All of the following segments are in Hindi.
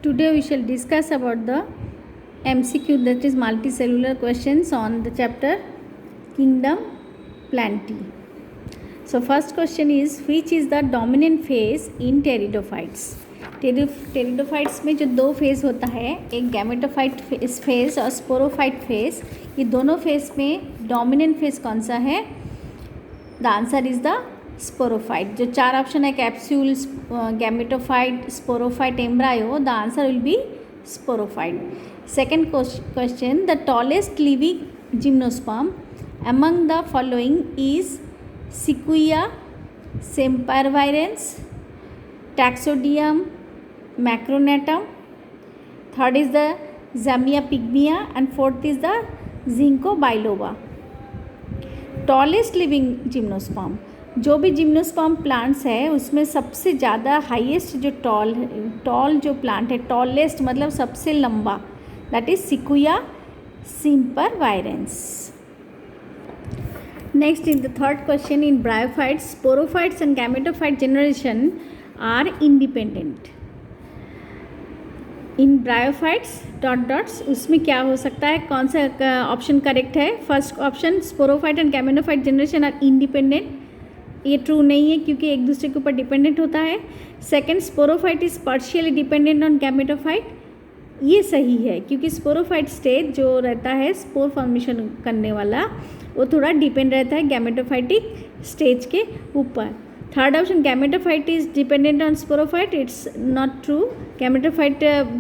Today we shall discuss about the MCQ, that is multicellular questions on the chapter Kingdom Plantae. So first question is, which is the dominant phase in pteridophytes? Pteridophytes में जो दो फेज़ होता है, एक गैमेटोफाइट फेज़ और स्पोरोफाइट फेज़, ये दोनों फेज़ में डोमिनेंट फेज़ कौन सा है? The answer is the sporophyte. जो चार ऑप्शन है, capsule, gametophyte, sporophyte, embryo, the answer will be sporophyte. Second question, the tallest living gymnosperm among the following is Sequoia, Sempervirens, Taxodium, Macronatum. Third is the Zamia pygmea and fourth is the Ginkgo biloba. Tallest living gymnosperm, जो भी जिम्नोस्पर्म प्लांट्स है उसमें सबसे ज़्यादा हाईएस्ट जो टॉल जो प्लांट है, टॉलेस्ट मतलब सबसे लंबा, that is sequoia sempervirens. Next, in the third question, in bryophytes, sporophytes and gametophyte generation are independent. In bryophytes डॉट्स उसमें क्या हो सकता है, कौन सा ऑप्शन करेक्ट है? First option, sporophyte and gametophyte generation are independent. ये ट्रू नहीं है क्योंकि एक दूसरे के ऊपर डिपेंडेंट होता है. Second, sporophyte is partially dependent on gametophyte. ये सही है क्योंकि स्पोरोफाइट स्टेज जो रहता है स्पोर फॉर्मेशन करने वाला, वो थोड़ा डिपेंड रहता है गैमेटोफाइटिक स्टेज के ऊपर. Third option, gametophyte is dependent on sporophyte, it's not true. Gametophyte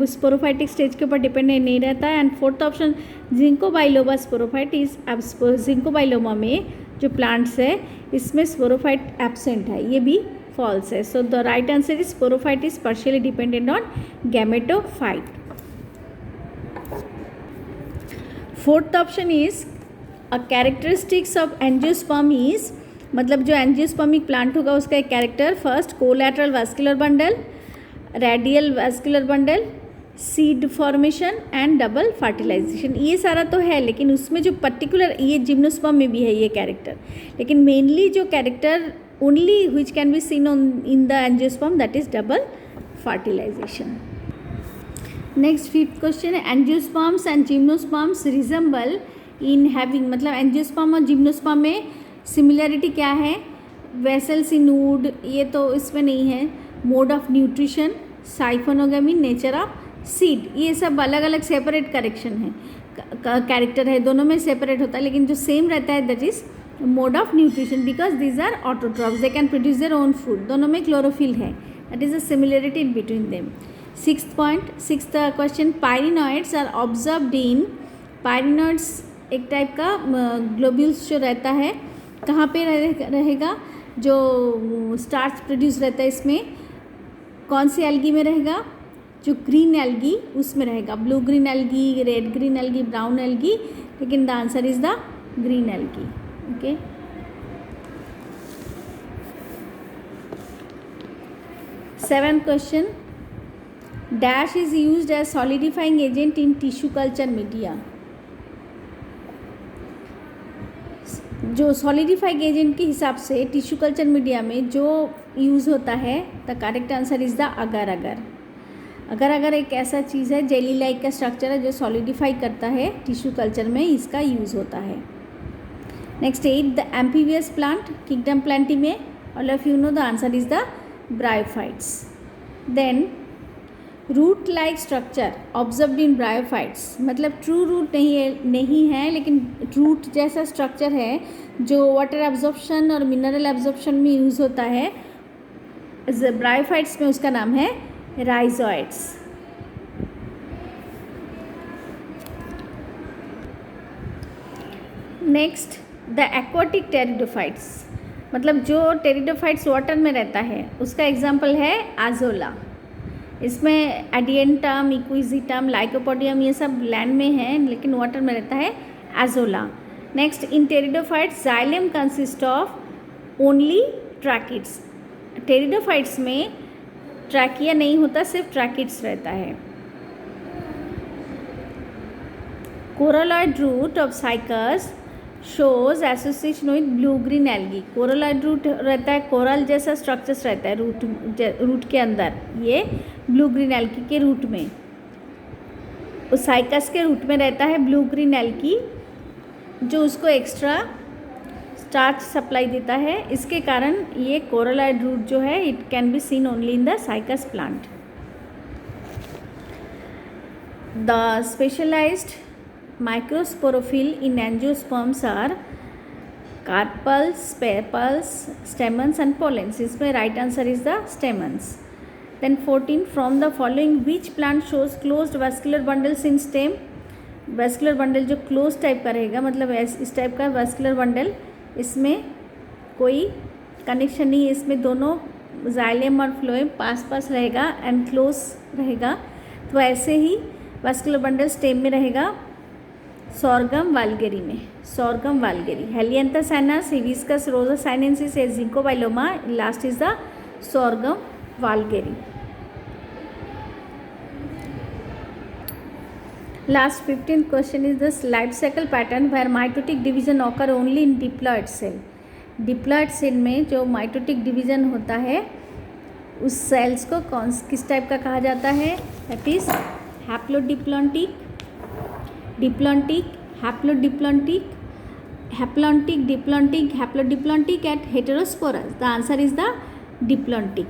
sporophytic stage के ऊपर डिपेंडेंट नहीं रहता है. And fourth option, ginkgo biloba sporophyte is, अब जिंको बाइलोबा में जो प्लांट्स है इसमें स्पोरोफाइट एब्सेंट है, ये भी फॉल्स है. So the right answer is sporophyte is partially dependent on gametophyte. Fourth option is, a characteristics of angiosperm is, मतलब जो एंजियोस्पर्मिक प्लांट होगा उसका एक character, first collateral vascular bundle, radial vascular bundle, seed formation and double fertilization. ये सारा तो है, लेकिन उसमें जो पर्टिकुलर ये जिम्नोस्पर्म में भी है ये कैरेक्टर, लेकिन मेनली जो character only which can be seen on in the angiosperm, that is double fertilization. Next fifth question है, angiosperms and gymnosperms resemble in having, मतलब एंजियोस्पर्म और जिम्नोस्पर्म में सिमिलरिटी क्या है? वेसल्स इन वुड, ये तो इसमें नहीं है. Mode of nutrition, siphonogamy, nature of seed, ये सब अलग अलग सेपरेट करेक्शन है, कैरेक्टर है, दोनों में सेपरेट होता है, लेकिन जो सेम रहता है that is mode of nutrition, because these are autotrophs, they can produce their own food, दोनों में क्लोरोफिल है, that is a similarity in between them. Sixth question, pyrenoids are observed in, pyrenoids एक टाइप का ग्लोब्यूल्स जो रहता है, कहाँ पे रहेगा? जो स्टार्च प्रोड्यूस रहता है इसमें कौन सी एल्गी में रहेगा? जो ग्रीन एल्गी उसमें रहेगा, blue green algae, red green algae, brown algae, लेकिन the answer is the green algae. Okay. Seventh question, dash is used as solidifying agent in tissue culture media. जो सॉलिडिफाइंग एजेंट के हिसाब से टिश्यू कल्चर मीडिया में जो यूज़ होता है, the correct answer is the अगर अगर. अगर अगर एक ऐसा चीज़ है, जेली लाइक का स्ट्रक्चर है जो सॉलिडिफाई करता है टिश्यू कल्चर में, इसका यूज़ होता है. Next 8, the amphibious plant kingdom plantae में, all of you know the answer is the bryophytes. Then root like structure observed in bryophytes, मतलब ट्रू रूट नहीं है लेकिन रूट जैसा स्ट्रक्चर है जो वाटर एब्जॉर्प्शन और मिनरल एब्जॉर्प्शन में यूज़ होता है ब्रायोफाइट्स में, उसका नाम है rhizoids. Next, the aquatic pteridophytes, मतलब जो टेरिडोफाइट्स वाटर में रहता है उसका एग्जाम्पल है आजोला. इसमें एडियंटम, इक्विजिटम, लाइकोपोडियम, ये सब लैंड में है लेकिन वाटर में रहता है azolla. Next, in pteridophytes xylem consist of only tracheids. Pteridophytes में ट्रैकिया नहीं होता, सिर्फ ट्रैकिड्स रहता है. Coralloid root of cycas shows association with blue green algae. Coralloid root रहता है, कोरल जैसा स्ट्रक्चर्स रहता है रूट के अंदर, ये ब्लू ग्रीन एल्गी के रूट में, उस साइकस के रूट में रहता है ब्लू ग्रीन एल्गी, जो उसको एक्स्ट्रा स्टार्च सप्लाई देता है। इसके कारण ये कोरलॉइड रूट जो है it can be seen only in the cycas plant. The specialised microsporophyll in angiosperms are carpels, sperpals, stamens and pollens. इसमें right answer is the stamens. Then 14, from the following which plant shows closed vascular bundles in stem? vascular bundle जो closed टाइप का रहेगा, मतलब इस टाइप का vascular bundle, इसमें कोई कनेक्शन नहीं है, इसमें दोनों जाइलम और फ्लोएम पास पास रहेगा एंड क्लोज रहेगा, तो ऐसे ही vascular bundle स्टेम में रहेगा सोरगम वालगेरी में, sorghum vulgare. Helianthus hibiscus rosa sinensis a ginkgo biloba, last is the sorghum vulgare. Last 15th question is the life cycle pattern where mitotic division occur only in diploid cell. Diploid cell में जो माइटोटिक डिवीजन होता है उस सेल्स को किस टाइप का कहा जाता है? That is haplodiplontic, diplontic, haplodiplontic, haplontic, diplontic, haplodiplontic at heterosporous. The answer is the diplontic.